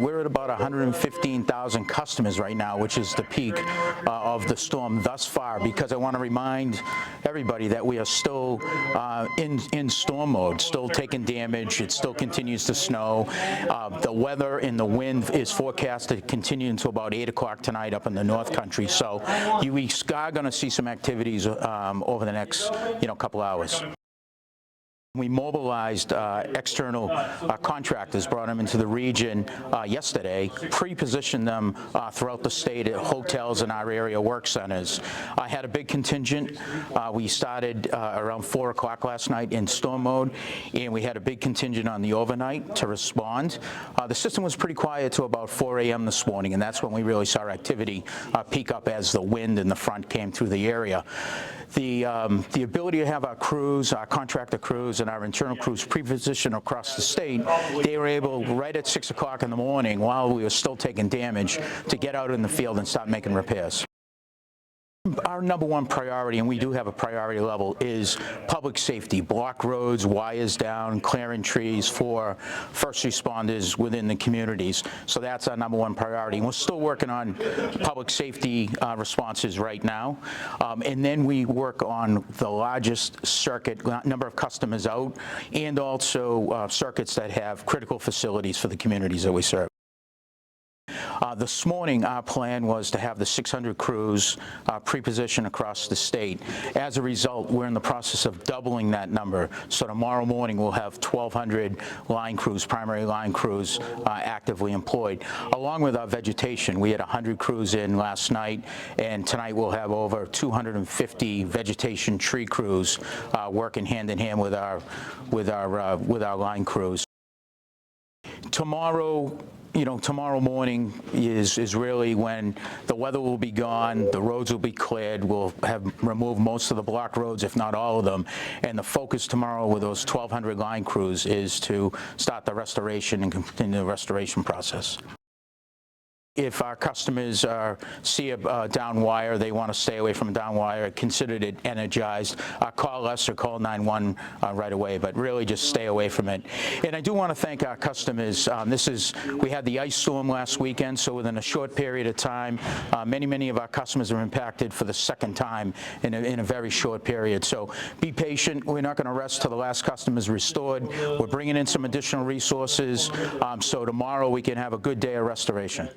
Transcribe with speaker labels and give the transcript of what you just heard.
Speaker 1: We're at about 115,000 customers right now, which is the peak of the storm thus far, because I want to remind everybody that we are still in storm mode, still taking damage. It still continues to snow. The weather and the wind is forecast to continue until about 8 o'clock tonight up in the North Country. So we are going to see some activities over the next couple hours. We mobilized external contractors, brought them into the region yesterday, pre-positioned them throughout the state at hotels and our area work centers. I had a big contingent. We started around 4 o'clock last night in storm mode, and we had a big contingent on the overnight to respond. The system was pretty quiet till about 4 a.m. this morning, and that's when we really saw activity peak up as the wind in the front came through the area. The ability to have our crews, our contractor crews, and our internal crews pre-positioned across the state, they were able, right at 6 o'clock in the morning, while we were still taking damage, to get out in the field and start making repairs. Our number one priority, and we do have a priority level, is public safety. Block roads, wires down, clearing trees for first responders within the communities. So that's our number one priority. And we're still working on public safety responses right now. And then we work on the largest circuit, number of customers out, and also circuits that have critical facilities for the communities that we serve. This morning, our plan was to have the 600 crews pre-positioned across the state. As a result, we're in the process of doubling that number. So tomorrow morning, we'll have 1,200 line crews, primary line crews, actively employed. Along with our vegetation, we had 100 crews in last night, and tonight we'll have over 250 vegetation tree crews working hand in hand with our line crews. Tomorrow morning is really when the weather will be gone, the roads will be cleared, we'll have removed most of the block roads, if not all of them, and the focus tomorrow with those 1,200 line crews is to start the restoration and continue the restoration process. If our customers see a down wire, they want to stay away from a down wire, considered it energized, call us or call 911 right away, but really just stay away from it. And I do want to thank our customers. We had the ice storm last weekend, so within a short period of time, many of our customers are impacted for the second time in a very short period. So be patient. We're not going to rest till the last customer is restored. We're bringing in some additional resources, so tomorrow we can have a good day of restoration.